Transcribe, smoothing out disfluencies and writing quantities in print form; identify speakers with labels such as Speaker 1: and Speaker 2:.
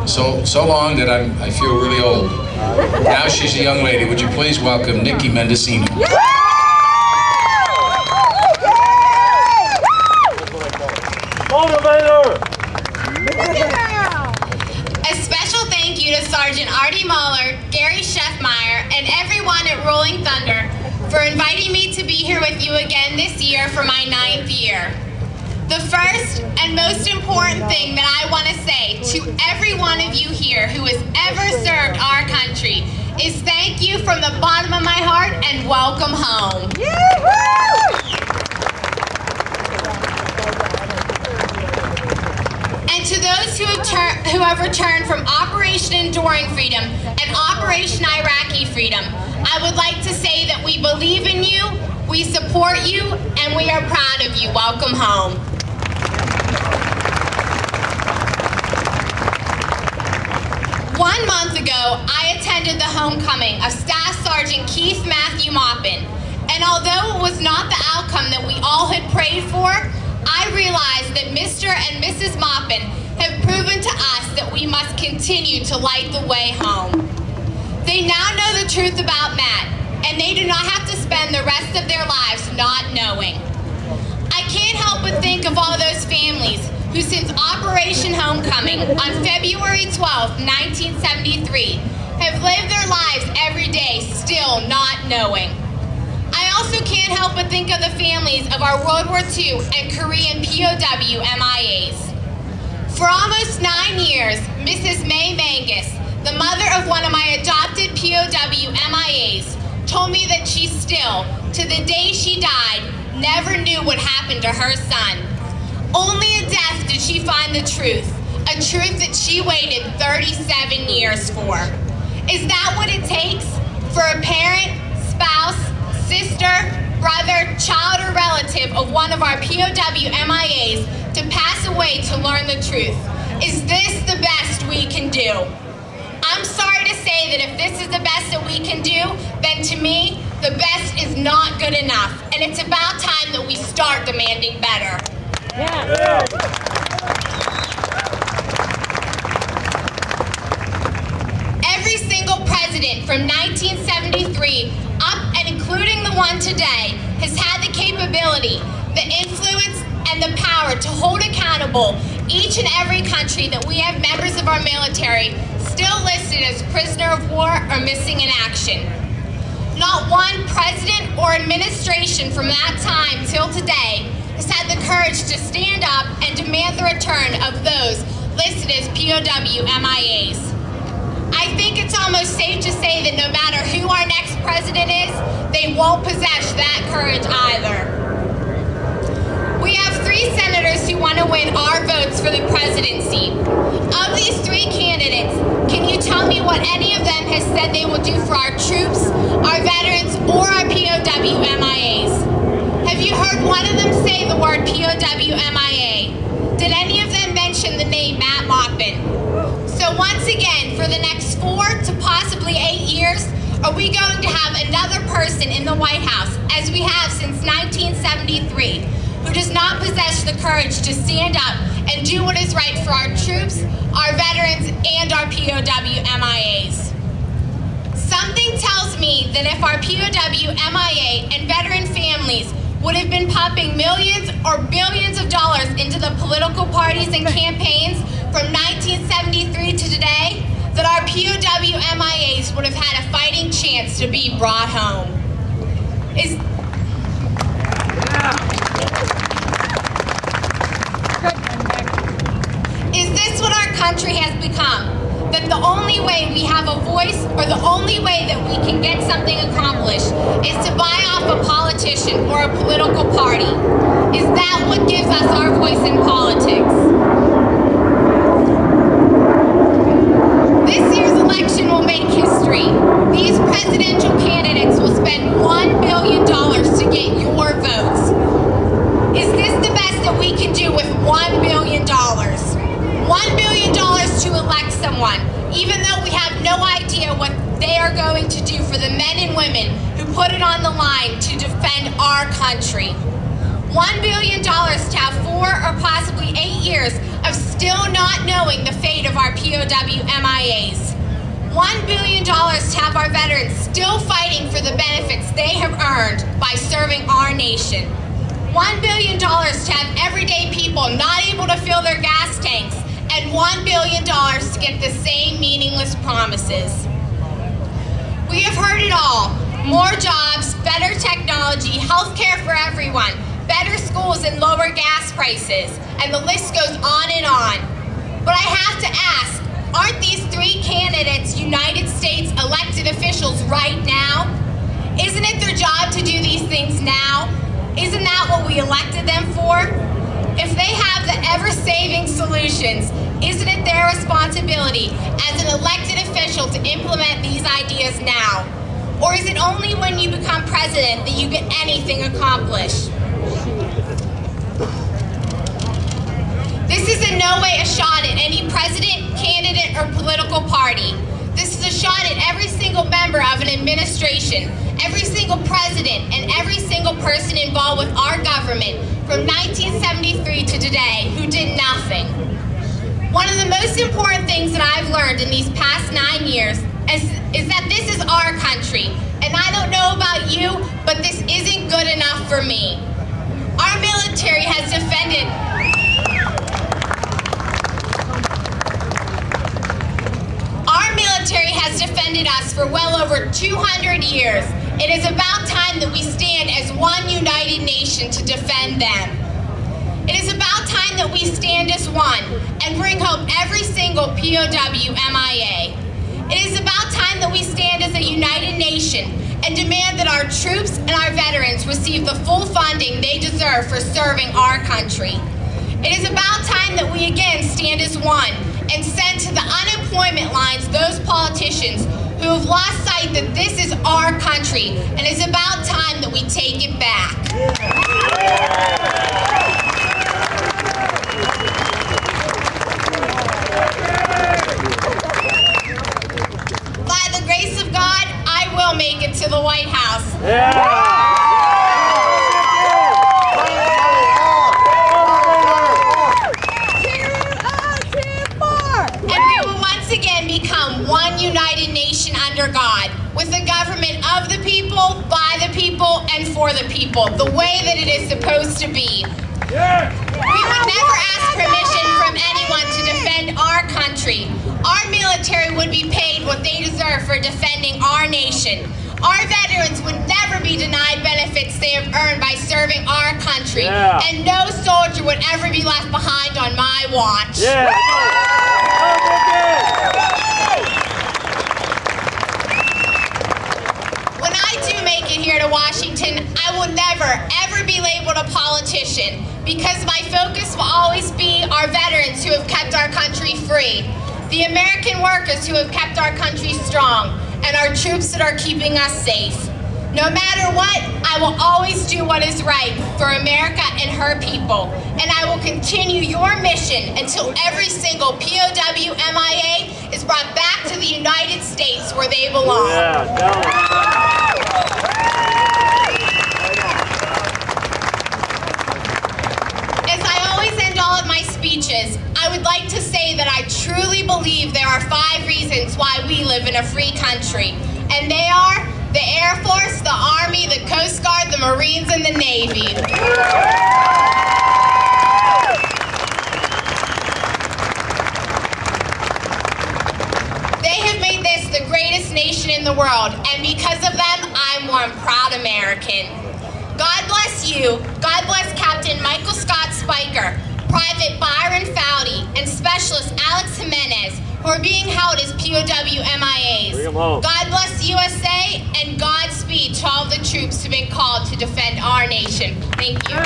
Speaker 1: so long that I feel really old. Now she's a young lady. Would you please welcome Nikki Mendicino?
Speaker 2: A special thank you to Sergeant Artie Mahler, Gary Scheffmeyer, and everyone at Rolling Thunder for inviting me to be here with you again this year for my 9th year. The first and most important thing that I want to say to every one of you here who has ever served our country is thank you from the bottom of my heart and welcome home. And to those who have returned from Operation Enduring Freedom and Operation Iraqi Freedom, I would like to say that we believe in you, we support you, and we are proud of you. Welcome home. One month ago, I attended the homecoming of Staff Sergeant Keith Matthew Maupin, and although it was not the outcome that we all had prayed for, I realized that Mr. and Mrs. Maupin have proven to us that we must continue to light the way home. They now know the truth about Matt, and they do not have to spend the rest of their lives not knowing. I can't help but think of all those families who since Operation Homecoming on February 12, 1973, have lived their lives every day still not knowing. I also can't help but think of the families of our World War II and Korean POW MIAs. For almost 9 years, Mrs. May Mangus, the mother of one of my adopted POW MIAs, told me that she still, to the day she died, never knew what happened to her son. Only in death did she find the truth, a truth that she waited 37 years for. Is that what it takes for a parent, spouse, sister, brother, child, or relative of one of our POW MIAs to pass away to learn the truth? Is this the best we can do? I'm sorry to say that if this is the best that we can do, then to me, the best is not good enough, and it's about time that we start demanding better. Yeah. Every single president from 1973 up and including the one today has had the capability, the influence, and the power to hold accountable each and every country that we have members of our military still listed as prisoner of war or missing in action. Not one president or administration from that time till today has had the courage to stand up and demand the return of those listed as POW MIAs. I think it's almost safe to say that no matter who our next president is, they won't possess that courage either. We have 3 senators who want to win our votes for the presidency. Of these 3 candidates, can you tell me what any of them has said they will do for our troops, our veterans, or our POW MIAs? Have you heard one of them say the word POW MIA? Did any of them mention the name Matt Maupin? So once again, for the next 4 to possibly 8 years, are we going to have another person in the White House, as we have since 1973, who does not possess the courage to stand up and do what is right for our troops, our veterans, and our POW MIAs? Something tells me that if our POW MIA and veteran families would have been pumping millions or billions of dollars into the political parties and campaigns from 1973 to today, that our POW MIAs would have had a fighting chance to be brought home. Is this what our country has become? That the only way we have a voice, or the only way that we can get something accomplished, is to buy off a politician or a political party? Is that what gives us our voice in politics? This year's election will make history. These presidential candidates will spend $1 billion to get your votes. Is this the best that we can do with $1 billion? $1 billion to elect someone, even though we have no idea what they are going to do for the men and women who put it on the line to defend our country. $1 $1 billion to have 4 or possibly 8 years of still not knowing the fate of our POW MIAs. $1 billion to have our veterans still fighting for the benefits they have earned by serving our nation. $1 billion to have everyday people not able to fill their gas tanks, and $1 billion to get the same meaningless promises. We have heard it all. More jobs, better technology, health care for everyone, better schools and lower gas prices, and the list goes on and on. But I have to ask, aren't these 3 candidates United States elected officials right now? Isn't it their job to do these things now? Isn't that what we elected them for? If they have the ever-saving solutions, isn't it their responsibility as an elected official to implement these ideas now? Or is it only when you become president that you get anything accomplished? This is in no way a shot at any president, candidate, or political party. This is a shot at every single member of an administration, every single president, and every single person involved with our government from 1973 to today who did nothing. One of the most important things that I've learned in these past 9 years is that this is our country, and I don't know about you, but this isn't good enough for me. Our military has defended us for well over 200 years. It is about time that we stand as one united nation to defend them. It is about time that we stand as one and bring home every single POW MIA. It is about time that we stand as a united nation and demand that our troops and our veterans receive the full funding they deserve for serving our country. It is about time that we again stand as one and send to the unemployment lines those politicians who have lost sight that this is our country, and it's about time that we take it back. By the grace of God, I will make it to the White House. One united nation under God, with a government of the people, by the people, and for the people, the way that it is supposed to be. We would never ask permission from anyone to defend our country. Our military would be paid what they deserve for defending our nation. Our veterans would never be denied benefits they have earned by serving our country. And no soldier would ever be left behind on my watch. Here to Washington, I will never, ever be labeled a politician, because my focus will always be our veterans who have kept our country free, the American workers who have kept our country strong, and our troops that are keeping us safe. No matter what, I will always do what is right for America and her people, and I will continue your mission until every single POW MIA is brought back to the United States where they belong. Speeches, I would like to say that I truly believe there are 5 reasons why we live in a free country, and they are the Air Force, the Army, the Coast Guard, the Marines, and the Navy. They have made this the greatest nation in the world, and because of them, I'm one proud American. God bless you. God bless Captain Michael Scott Spiker, Private Byron Fowdy, and Specialist Alex Jimenez, who are being held as POW MIAs. God bless the USA, and Godspeed to all the troops who have been called to defend our nation. Thank you.